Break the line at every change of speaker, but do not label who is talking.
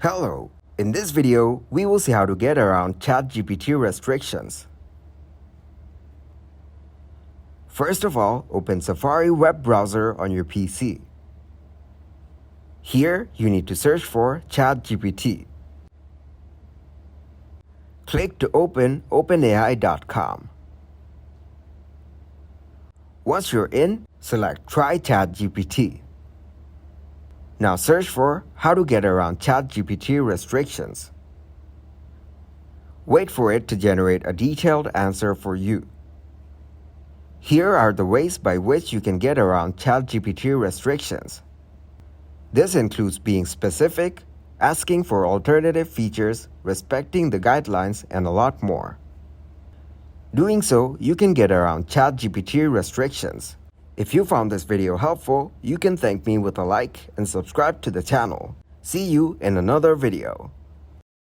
Hello! In this video, we will see how to get around Chatgpt restrictions. First of all, open Safari web browser on your PC. Here, you need to search for Chatgpt. Click to open OpenAI.com. Once you're in, select Try Chatgpt. Now search for how to get around Chatgpt restrictions. Wait for it to generate a detailed answer for you. Here are the ways by which you can get around Chatgpt restrictions. This includes being specific, asking for alternative features, respecting the guidelines, and a lot more. Doing so, you can get around Chatgpt restrictions. If you found this video helpful, you can thank me with a like and subscribe to the channel. See you in another video.